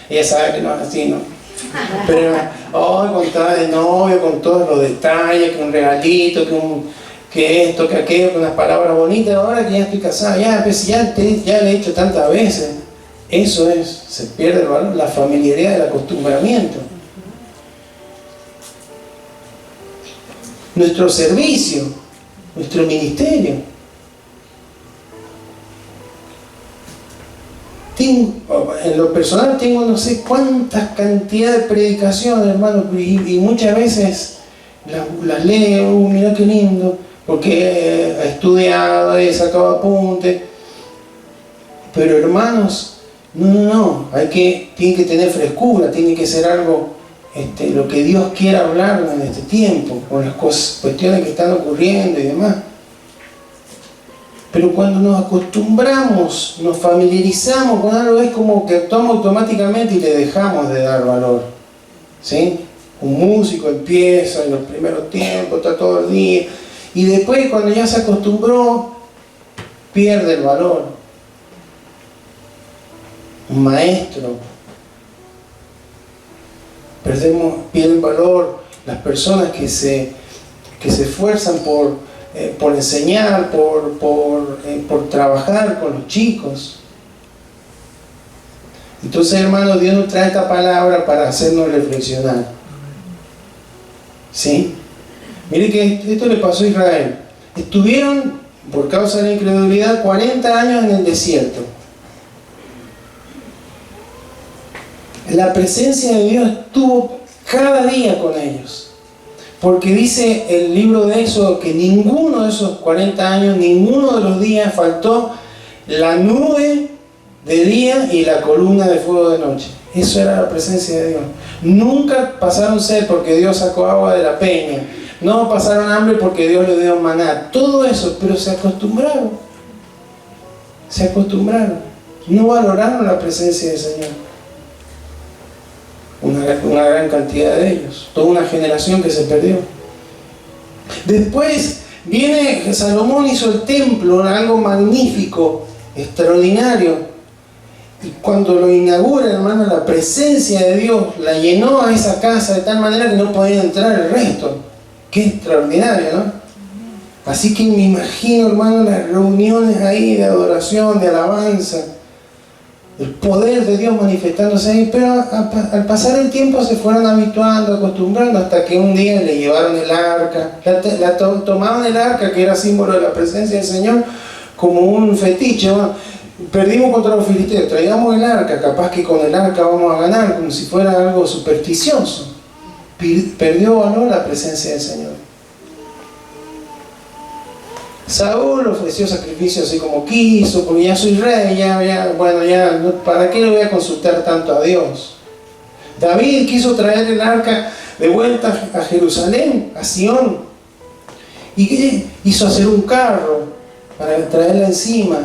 ella sabe que no es así, ¿no? Pero hoy contaba de novio, con todos los detalles, que un regalito, que esto, que aquello, con unas palabras bonitas. Ahora que ya estoy casado, ya le he hecho tantas veces. Eso es, se pierde el valor, la familiaridad del acostumbramiento. Nuestro servicio, nuestro ministerio. En lo personal tengo no sé cuántas cantidades de predicaciones, hermano, y muchas veces las leo, mira qué lindo, porque he estudiado, he sacado apuntes. Pero hermanos, no, tiene que tener frescura, tiene que ser algo, lo que Dios quiera hablarnos en este tiempo, con las cuestiones que están ocurriendo y demás. Pero cuando nos acostumbramos, nos familiarizamos con algo, es como que actuamos automáticamente y le dejamos de dar valor. ¿Sí? Un músico empieza en los primeros tiempos, está todo el día, y después cuando ya se acostumbró, pierde el valor. Un maestro, pierde el valor. Las personas que se esfuerzan por enseñar, por trabajar con los chicos. Entonces, hermanos, Dios nos trae esta palabra para hacernos reflexionar. ¿Sí? Mire que esto le pasó a Israel. Estuvieron, por causa de la incredulidad, 40 años en el desierto. La presencia de Dios estuvo cada día con ellos. Porque dice el libro de Éxodo que ninguno de esos 40 años, ninguno de los días faltó la nube de día y la columna de fuego de noche. Eso era la presencia de Dios. Nunca pasaron sed porque Dios sacó agua de la peña. No pasaron hambre porque Dios les dio maná. Todo eso, pero se acostumbraron. Se acostumbraron. No valoraron la presencia del Señor. Una gran cantidad de ellos, toda una generación que se perdió. Después viene Salomón, hizo el templo, algo magnífico, extraordinario, y cuando lo inaugura, hermano, la presencia de Dios la llenó a esa casa de tal manera que no podía entrar el resto. Qué extraordinario, ¿no? Así que me imagino, hermano, las reuniones ahí de adoración, de alabanza, el poder de Dios manifestándose ahí, pero al pasar el tiempo se fueron habituando, acostumbrando, hasta que un día le llevaron el arca, tomaban el arca, que era símbolo de la presencia del Señor, como un fetiche. Bueno, perdimos contra los filisteos, traigamos el arca, capaz que con el arca vamos a ganar, como si fuera algo supersticioso. perdió valor la presencia del Señor. Saúl ofreció sacrificio así como quiso, porque ya soy rey, ¿para qué le voy a consultar tanto a Dios? David quiso traer el arca de vuelta a Jerusalén, a Sión, y hizo hacer un carro para traerla encima.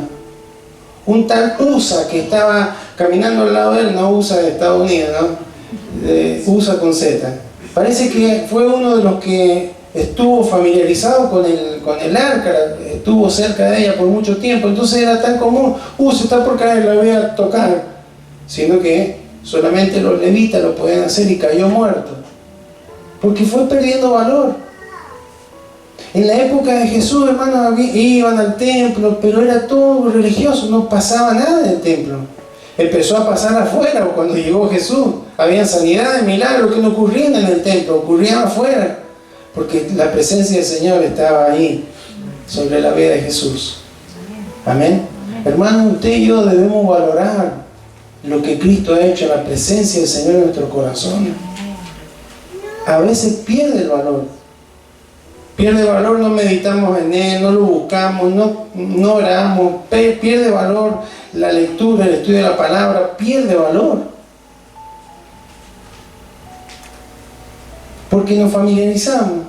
Un tal Usa que estaba caminando al lado de él, no Usa de Estados Unidos, ¿no? Usa con Z. Parece que fue uno de los que estuvo familiarizado con el arca, estuvo cerca de ella por mucho tiempo, entonces era tan común, se está por caer, la voy a tocar, sino que solamente los levitas lo podían hacer y cayó muerto, porque fue perdiendo valor. En la época de Jesús, hermanos, iban al templo, pero era todo religioso, no pasaba nada en el templo. Empezó a pasar afuera cuando llegó Jesús. Había sanidades, milagros que no ocurrían en el templo, ocurrían afuera, porque la presencia del Señor estaba ahí, sobre la vida de Jesús. Amén. Hermanos, usted y yo debemos valorar lo que Cristo ha hecho, la presencia del Señor en nuestro corazón. A veces pierde el valor. Pierde valor, no meditamos en Él, no lo buscamos, no oramos. Pierde valor la lectura, el estudio de la palabra, pierde valor. Porque nos familiarizamos.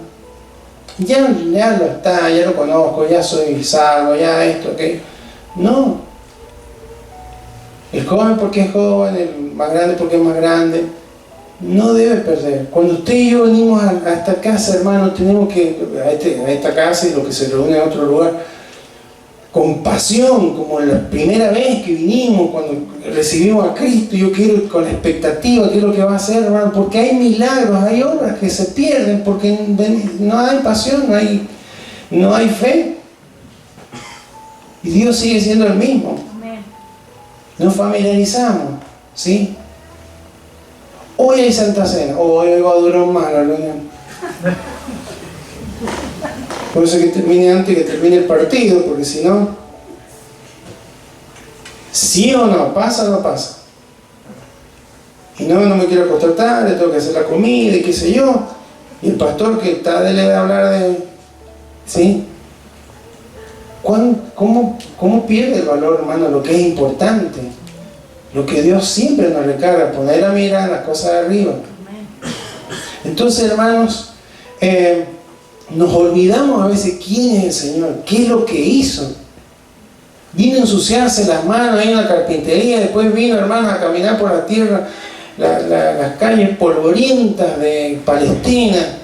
Ya lo está, ya lo conozco, ya soy salvo, ya esto, aquello. No. El joven porque es joven, el más grande porque es más grande. No debe perder. Cuando usted y yo venimos a esta casa, hermano, tenemos que, a esta casa y lo que se reúne en otro lugar, con pasión, como la primera vez que vinimos, cuando recibimos a Cristo. Yo quiero ir con la expectativa, qué es lo que va a hacer, hermano, porque hay milagros, hay obras que se pierden, porque no hay pasión, no hay fe. Y Dios sigue siendo el mismo. Nos familiarizamos, ¿sí? Hoy hay Santa Cena, hoy va a durar más la reunión. Por eso que termine antes que termine el partido, porque si no, sí o no, pasa o no pasa. Y no me quiero acostar tarde, tengo que hacer la comida y qué sé yo. Y el pastor que está de hablar de... ¿Sí? ¿Cómo pierde el valor, hermano, lo que es importante? Lo que Dios siempre nos recarga, poner a mirar las cosas de arriba. Entonces, hermanos, nos olvidamos a veces quién es el Señor, qué es lo que hizo. Vino a ensuciarse las manos ahí en la carpintería, después vino, hermanos, a caminar por la tierra, las calles polvorientas de Palestina.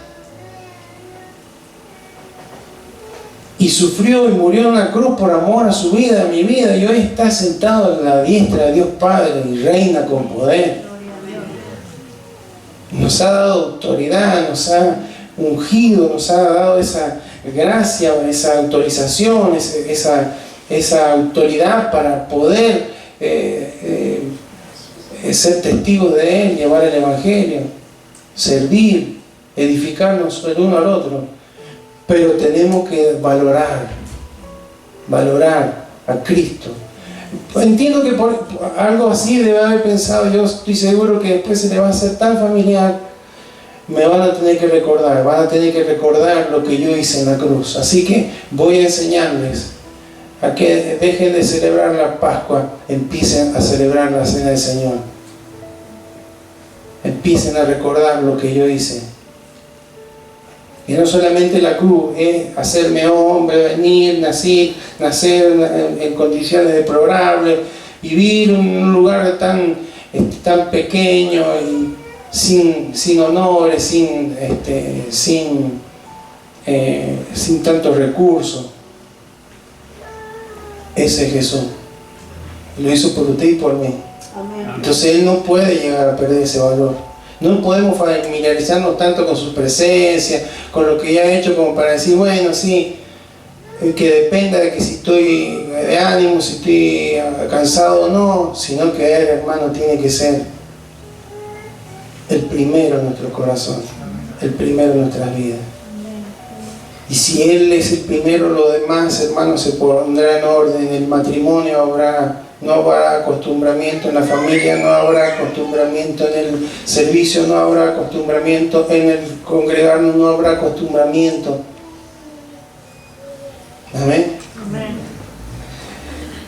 Y sufrió y murió en una cruz por amor a su vida, a mi vida, y hoy está sentado en la diestra de Dios Padre y reina con poder. Nos ha dado autoridad, nos ha ungido, nos ha dado esa gracia, esa autorización, esa autoridad para poder ser testigos de Él, llevar el Evangelio, servir, edificarnos el uno al otro. Pero tenemos que valorar a Cristo. Entiendo que por algo así debe haber pensado, yo estoy seguro que después se le va a hacer tan familiar, me van a tener que recordar lo que yo hice en la cruz. Así que voy a enseñarles a que dejen de celebrar la Pascua, empiecen a celebrar la Cena del Señor. Empiecen a recordar lo que yo hice. Y no solamente la cruz, es hacerme hombre, venir, nacer en condiciones deplorables, vivir en un lugar tan pequeño, y sin honores, sin tantos recursos. Ese es Jesús. Lo hizo por usted y por mí. Amén. Entonces Él no puede llegar a perder ese valor. No podemos familiarizarnos tanto con su presencia, con lo que ya ha hecho, como para decir, bueno, sí, que dependa de que si estoy de ánimo, si estoy cansado o no, sino que Él, hermano, tiene que ser el primero en nuestro corazón, el primero en nuestras vidas. Y si Él es el primero, lo demás, hermano, se pondrá en orden. El matrimonio habrá no habrá acostumbramiento en la familia, no habrá acostumbramiento en el servicio, no habrá acostumbramiento en el congregarnos, no habrá acostumbramiento. Amén. Amén.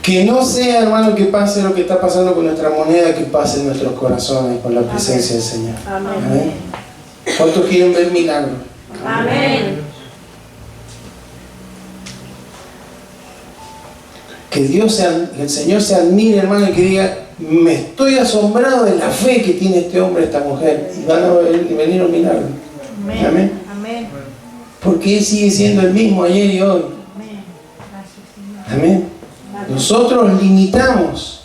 Que no sea, hermano, que pase lo que está pasando con nuestra moneda, que pase en nuestros corazones con la presencia del Señor. Amén. Amén. ¿Cuántos quieren ver milagros? Amén. Que el Señor se admire, hermano, y que diga, me estoy asombrado de la fe que tiene este hombre, esta mujer, y van a venir los milagros. Amén. Amén. Amén. Porque Él sigue siendo el mismo ayer y hoy. Amén. Gracias, Señor. Amén. Nosotros limitamos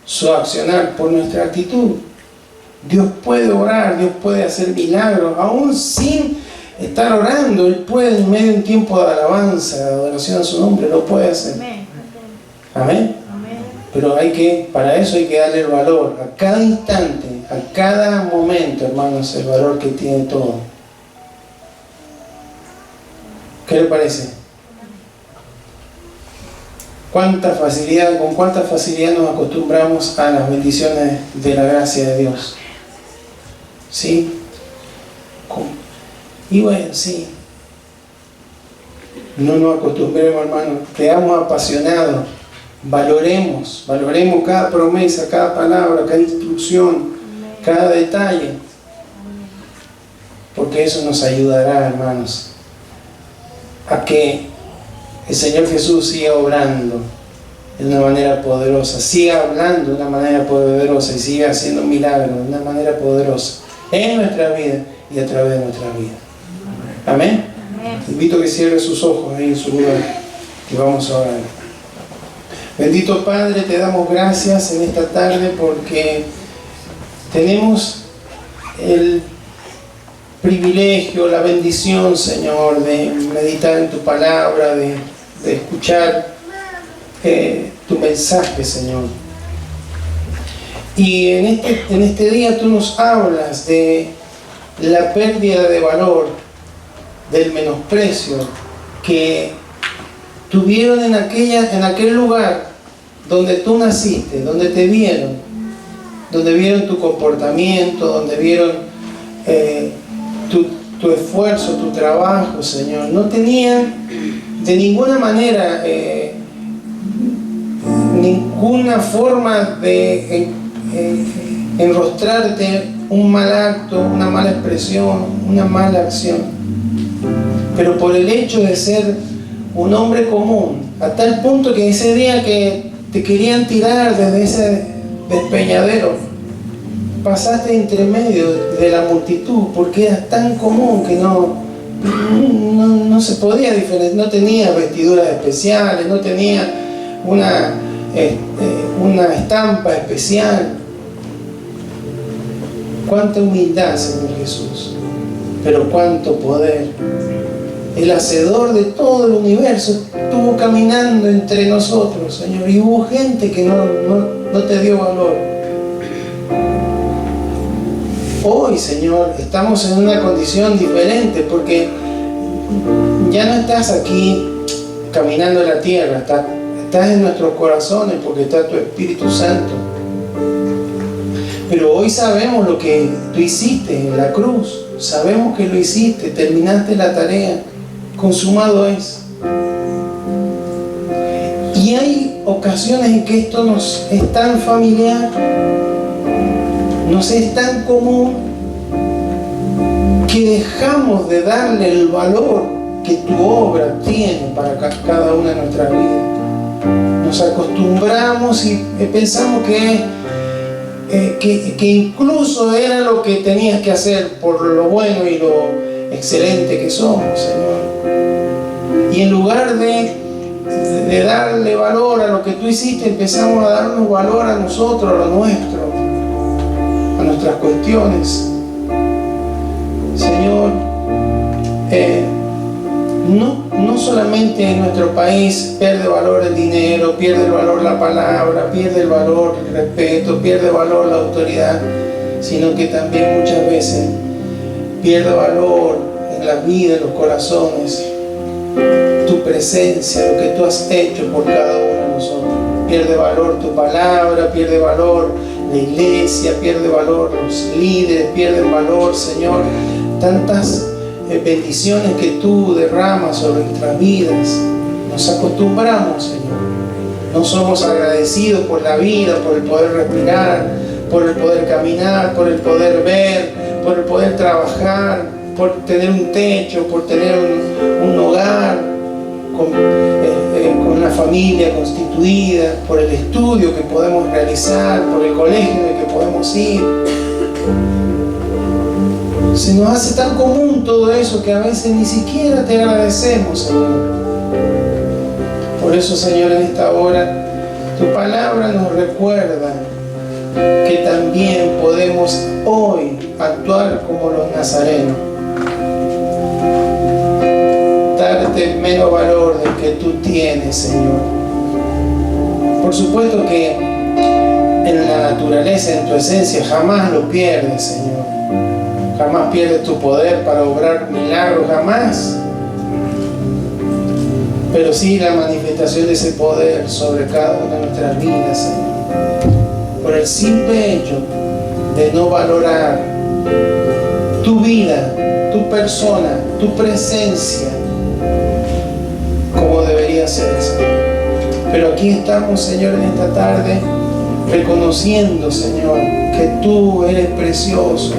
su accionar por nuestra actitud. Dios puede orar, Dios puede hacer milagros, aún sin estar orando. Él puede, en medio de un tiempo de alabanza, de adoración a su nombre, lo puede hacer. Amén. Amén. Amén. Pero para eso hay que darle el valor a cada instante, a cada momento, hermanos, el valor que tiene todo. ¿Qué le parece? Con cuánta facilidad nos acostumbramos a las bendiciones de la gracia de Dios. ¿Sí? Y bueno, sí. No nos acostumbremos, hermano. Quedamos apasionados. Valoremos cada promesa, cada palabra, cada instrucción, cada detalle. Porque eso nos ayudará, hermanos, a que el Señor Jesús siga obrando de una manera poderosa, siga hablando de una manera poderosa y siga haciendo milagros de una manera poderosa en nuestra vida y a través de nuestra vida. Amén. Amén. Te invito a que cierre sus ojos ahí en su lugar y vamos a orar. Bendito Padre, te damos gracias en esta tarde porque tenemos el privilegio, la bendición, Señor, de meditar en tu palabra, de escuchar tu mensaje, Señor. Y en este día tú nos hablas de la pérdida de valor, del menosprecio que tuvieron en aquel lugar donde tú naciste, donde te vieron, donde vieron tu comportamiento, donde vieron tu esfuerzo, tu trabajo, Señor. No tenían de ninguna manera ninguna forma de enrostrarte un mal acto, una mala expresión, una mala acción. Pero por el hecho de ser un hombre común, a tal punto que ese día que te querían tirar desde ese despeñadero, pasaste entre medio de la multitud porque eras tan común que no se podía diferenciar, no tenía vestiduras especiales, no tenía una estampa especial. Cuánta humildad, Señor Jesús, pero cuánto poder. El hacedor de todo el universo estuvo caminando entre nosotros, Señor, y hubo gente que no te dio valor. Hoy, Señor, estamos en una condición diferente porque ya no estás aquí caminando en la tierra, estás en nuestros corazones porque está tu Espíritu Santo. Pero hoy sabemos lo que tú hiciste en la cruz, sabemos que lo hiciste, terminaste la tarea, consumado es. Y hay ocasiones en que esto nos es tan familiar, nos es tan común, que dejamos de darle el valor que tu obra tiene para cada una de nuestras vidas. Nos acostumbramos y pensamos que incluso era lo que tenías que hacer por lo bueno y lo excelente que somos, Señor. Y en lugar de darle valor a lo que tú hiciste, empezamos a darnos valor a nosotros, a lo nuestro, a nuestras cuestiones. Señor, no solamente en nuestro país pierde valor el dinero, pierde el valor la palabra, pierde el valor el respeto, pierde valor la autoridad, sino que también muchas veces pierde valor en la vida, en los corazones, tu presencia, lo que tú has hecho por cada uno de nosotros. pierde valor tu palabra, pierde valor la iglesia, pierde valor los líderes, pierden valor, Señor, tantas bendiciones que tú derramas sobre nuestras vidas. Nos acostumbramos, Señor. No somos agradecidos por la vida, por el poder respirar, por el poder caminar, por el poder ver, por el poder trabajar, por tener un techo, por tener un hogar con una familia constituida, por el estudio que podemos realizar, por el colegio en el que podemos ir. Se nos hace tan común todo eso que a veces ni siquiera te agradecemos, Señor. Por eso, Señor, en esta hora, tu palabra nos recuerda que también podemos hoy actuar como los nazarenos. Darte el menos valor del que tú tienes, Señor. Por supuesto que en la naturaleza, en tu esencia, jamás lo pierdes, Señor. Jamás pierdes tu poder para obrar milagros, jamás. Pero sí la manifestación de ese poder sobre cada una de nuestras vidas, Señor. Por el simple hecho de no valorar tu vida, tu persona, tu presencia como debería ser, Señor. Pero aquí estamos, Señor, en esta tarde, reconociendo, Señor, que tú eres precioso,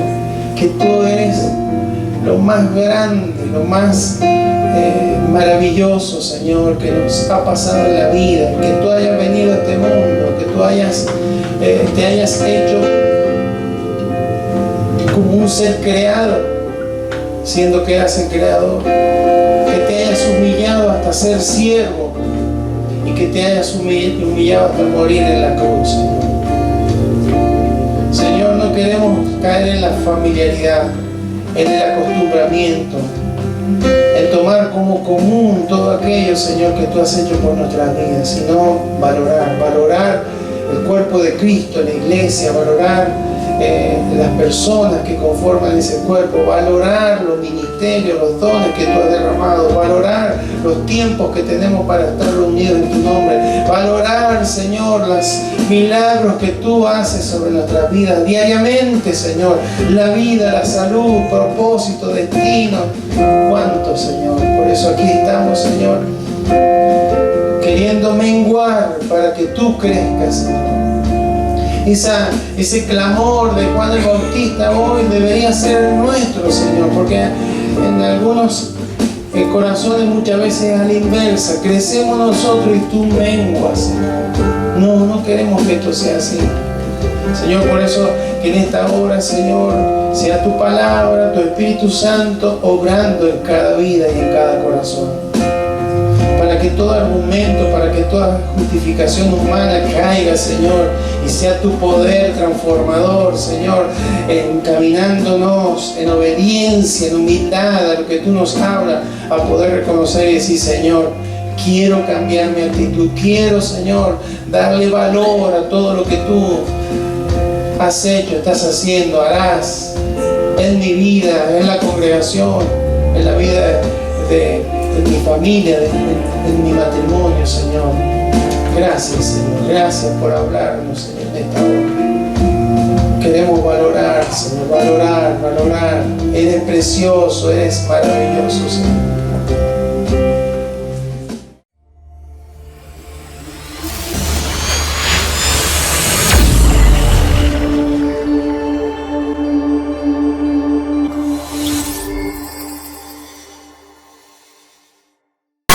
que tú eres lo más grande, lo más maravilloso, Señor, que nos ha pasado en la vida, que tú hayas venido a este mundo, que tú te hayas hecho como un ser creado, siendo que eras el creador, que te hayas humillado hasta ser siervo y que te hayas humillado hasta morir en la cruz, Señor. Señor, no queremos caer en la familiaridad, en el acostumbramiento, en tomar como común todo aquello, Señor, que tú has hecho por nuestras vidas, sino valorar el cuerpo de Cristo, la iglesia, valorar las personas que conforman ese cuerpo, valorar los ministerios, los dones que tú has derramado, valorar los tiempos que tenemos para estar reunidos en tu nombre, valorar, Señor, los milagros que tú haces sobre nuestras vidas diariamente, Señor, la vida, la salud, propósito, destino, cuánto, Señor. Por eso aquí estamos, Señor, queriendo menguar para que tú crezcas, Señor. Ese clamor de Juan el Bautista hoy debería ser nuestro, Señor, porque en algunos corazones muchas veces es a la inversa. Crecemos nosotros y tú menguas, Señor. No queremos que esto sea así. Señor, por eso que en esta hora, Señor, sea tu palabra, tu Espíritu Santo obrando en cada vida y en cada corazón. Para que todo argumento, para que toda justificación humana caiga, Señor, y sea tu poder transformador, Señor, encaminándonos en obediencia, en humildad a lo que tú nos hablas, a poder reconocer y decir, Señor, quiero cambiar mi actitud, quiero, Señor, darle valor a todo lo que tú has hecho, estás haciendo, harás en mi vida, en la congregación, en la vida de mi familia, de mi matrimonio, Señor. Gracias, Señor. Gracias por hablarnos, Señor, en esta hora. Queremos valorar, Señor, valorar. Eres precioso, eres maravilloso, Señor.